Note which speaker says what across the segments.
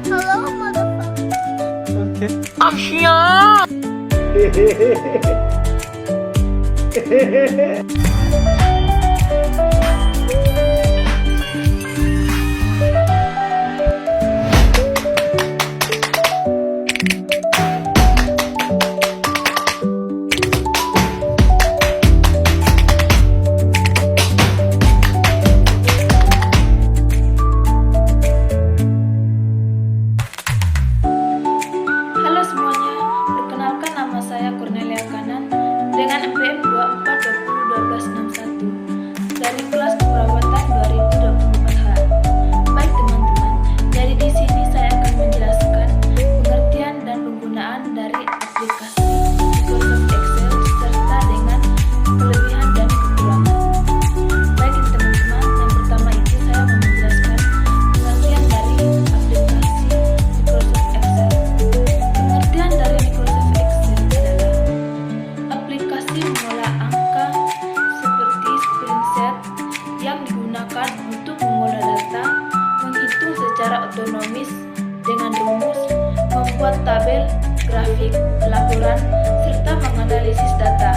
Speaker 1: Hello, motherfucker.
Speaker 2: Okay.
Speaker 1: Asia. Halo semuanya, perkenalkan nama saya Cornelia Kanan dengan NPM 24201261 dari kelas keperawatan 2024H. Baik teman-teman, jadi di sini saya akan menjelaskan pengertian dan penggunaan dari aplikasi Microsoft Excel serta dengan kelebihan dan kekurangan. Baik teman-teman, yang pertama itu saya mau menjelaskan pengertian dari aplikasi Microsoft Excel. Pengertian dari Microsoft Excel adalah aplikasi mengolah angka seperti spreadsheet yang digunakan untuk mengolah data, menghitung secara otonomis dengan rumus, membuat tabel, grafik, laporan, serta menganalisis data.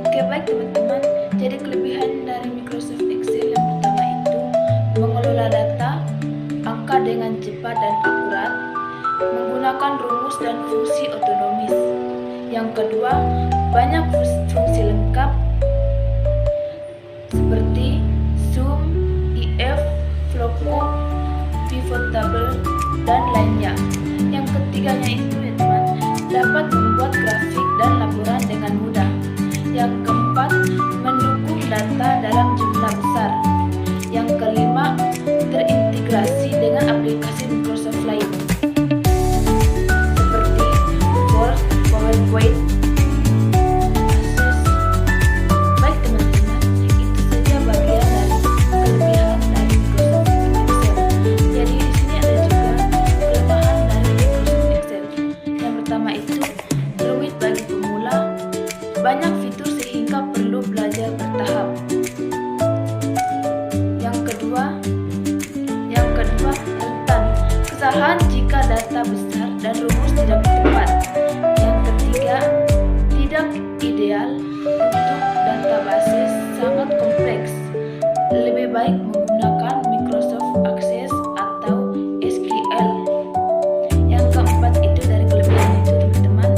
Speaker 1: Oke, baik teman-teman, jadi kelebihan dari Microsoft Excel yang pertama itu mengelola data, angka dengan cepat dan akurat, menggunakan rumus dan fungsi otonomis. Yang kedua, banyak fungsi lengkap seperti zoom, if, lookup, pivot table, dan lainnya. Yang ketiganya itu ya teman, dapat membuat grafik dan laporan dengan mudah. Yang keempat, mendukung data dalam jumlah besar. Yang kelima, terintegrasi dengan aplikasi Microsoft lain seperti Word, PowerPoint, Access. Baik teman-teman, itu saja bagian dari kelebihan dari Microsoft Excel. Jadi di sini ada juga kelemahan dari Microsoft Excel. Yang pertama itu rumit bagi pemula, banyak fitur sehingga perlu belajar bertahap. Yang kedua, rentan kesalahan jika data besar dan rumus tidak tepat. Yang ketiga, tidak ideal untuk database sangat kompleks. Lebih baik menggunakan Microsoft Access atau SQL. Yang keempat itu dari kelebihan itu teman-teman,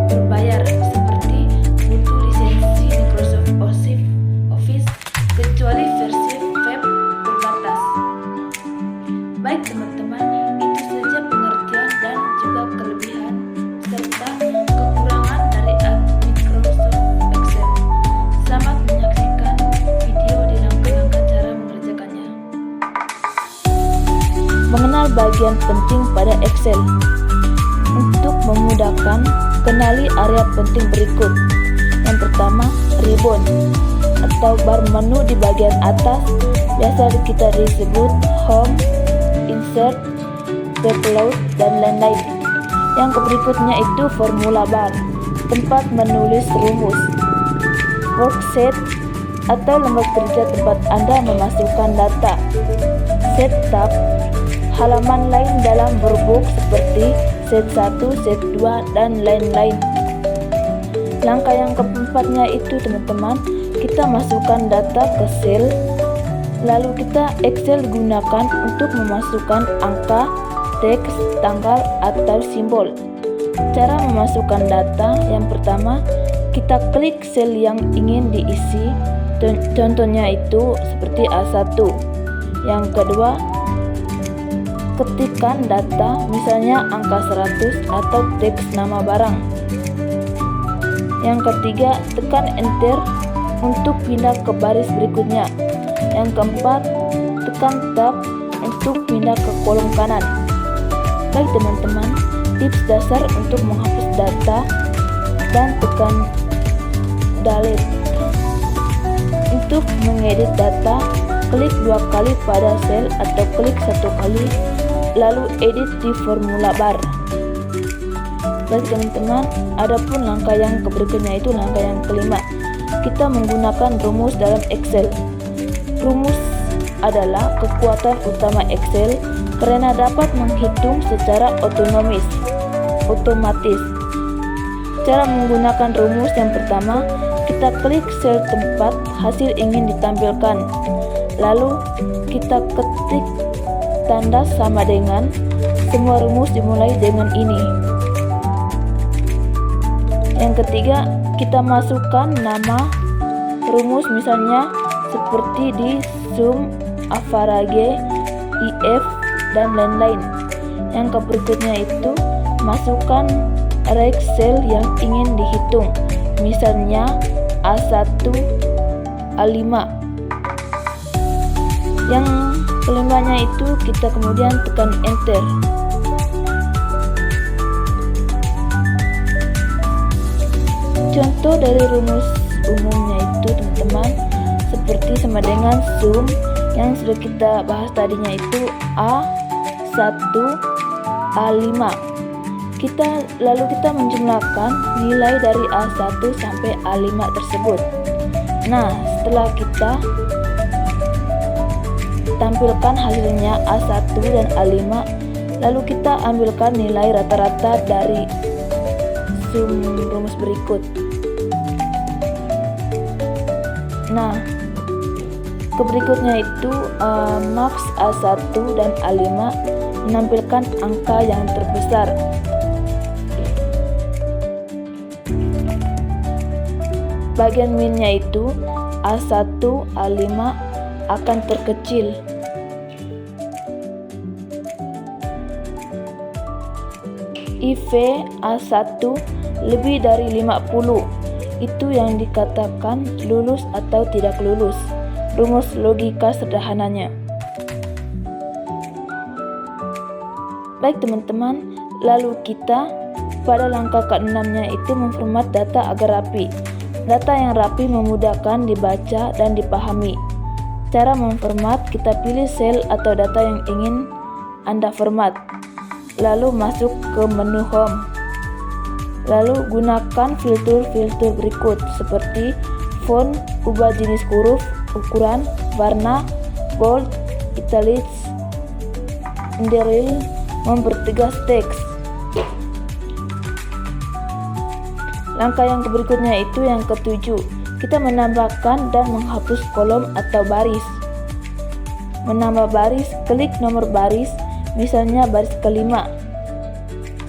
Speaker 1: berbayar seperti butuh lisensi Microsoft Office kecuali versi web terbatas. Baik teman-teman, itu saja pengertian dan juga kelebihan serta kekurangan dari Microsoft Excel. Selamat menyaksikan video di langkah-langkah cara mengerjakannya. Mengenal bagian penting pada Excel. Untuk memudahkan, kenali area penting berikut. Yang pertama, ribbon atau bar menu di bagian atas, biasa kita disebut home, insert, upload, dan lain-lain. Yang berikutnya itu formula bar, tempat menulis rumus. Worksheet atau lembar kerja tempat Anda memasukkan data. Set tab, halaman lain dalam workbook seperti set 1, set 2, dan lain-lain. Langkah yang keempatnya itu teman-teman, kita masukkan data ke sel, lalu kita Excel gunakan untuk memasukkan angka, teks, tanggal, atau simbol. Cara memasukkan data, yang pertama, kita klik sel yang ingin diisi, contohnya itu seperti A1. Yang kedua, ketikkan data, misalnya angka 100 atau teks nama barang. Yang ketiga, tekan enter untuk pindah ke baris berikutnya. Yang keempat, tekan tab untuk pindah ke kolom kanan. Baik teman-teman, tips dasar untuk menghapus data dan tekan delete. Untuk mengedit data, klik 2 kali pada sel atau klik 1 kali, lalu edit di formula bar. Baik teman-teman, adapun langkah yang berikutnya itu langkah yang kelima. Kita menggunakan rumus dalam Excel. Rumus adalah kekuatan utama Excel karena dapat menghitung secara otomatis. Cara menggunakan rumus yang pertama, kita klik sel tempat hasil ingin ditampilkan. Lalu kita ketik tanda sama dengan, semua rumus dimulai dengan ini. Yang ketiga, kita masukkan nama rumus, misalnya seperti di sum, average, if, dan lain-lain. Yang berikutnya itu masukkan rank sel yang ingin dihitung, misalnya A1, A5. Yang kelimanya itu kita kemudian tekan enter. Contoh dari rumus umumnya itu teman-teman seperti sama dengan sum yang sudah kita bahas tadinya itu A1, A5. Lalu kita menjumlahkan nilai dari A1 sampai A5 tersebut. Nah, setelah kita tampilkan hasilnya A1 dan A5, lalu kita ambilkan nilai rata-rata dari sum rumus berikut. Nah, berikutnya itu max A1 dan A5 menampilkan angka yang terbesar. Bagian minnya itu A1, A5 akan terkecil. IV A1 lebih dari 50, itu yang dikatakan lulus atau tidak lulus. Rumus logika sederhananya. Baik teman-teman, lalu kita pada langkah ke-6-nya itu memformat data agar rapi. Data yang rapi memudahkan dibaca dan dipahami. Cara memformat, kita pilih sel atau data yang ingin Anda format. Lalu masuk ke menu home. Lalu gunakan filter-filter berikut seperti font, ubah jenis huruf, ukuran, warna, bold, italics, underline, mempertegas teks. Langkah yang berikutnya itu yang ketujuh, kita menambahkan dan menghapus kolom atau baris. Menambah baris, klik nomor baris, misalnya baris kelima.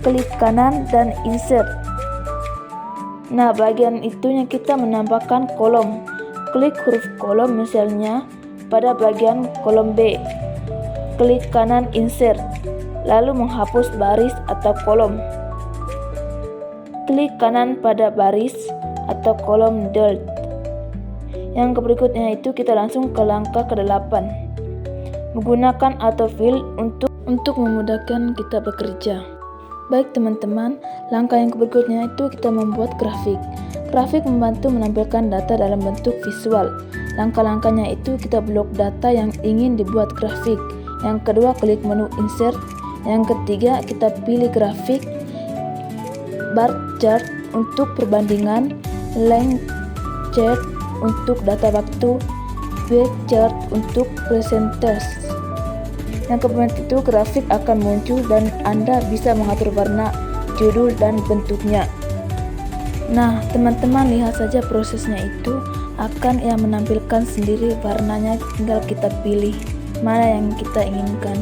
Speaker 1: Klik kanan dan insert. Nah, bagian itunya kita menambahkan kolom. Klik huruf kolom, misalnya pada bagian kolom B. Klik kanan insert, lalu menghapus baris atau kolom. Klik kanan pada baris atau kolom delete. Yang berikutnya itu kita langsung ke langkah ke-8. Menggunakan autofill untuk memudahkan kita bekerja. Baik teman-teman, langkah yang berikutnya itu kita membuat grafik. Grafik membantu menampilkan data dalam bentuk visual. Langkah-langkahnya itu kita blok data yang ingin dibuat grafik. Yang kedua, klik menu insert. Yang ketiga, kita pilih grafik. Bar chart untuk perbandingan, line chart untuk data waktu, pie chart untuk presentasi. Yang kemudian itu grafik akan muncul dan Anda bisa mengatur warna, judul, dan bentuknya. Nah, teman-teman lihat saja prosesnya itu akan menampilkan sendiri warnanya, tinggal kita pilih mana yang kita inginkan.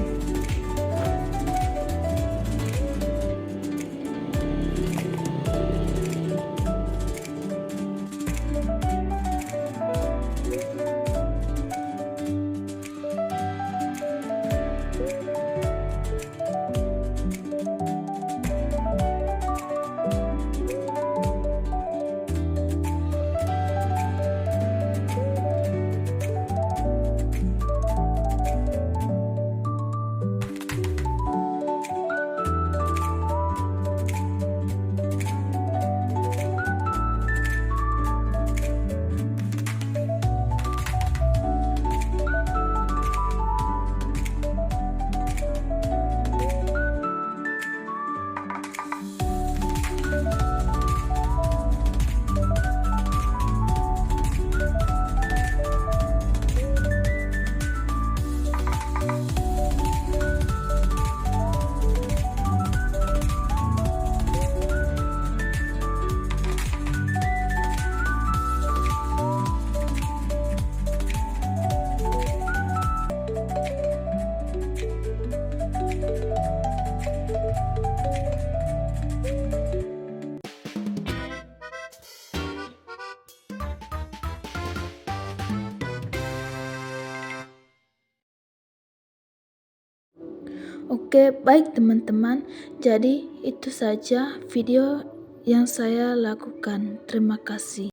Speaker 1: Oke, baik teman-teman. Jadi itu saja video yang saya lakukan. Terima kasih.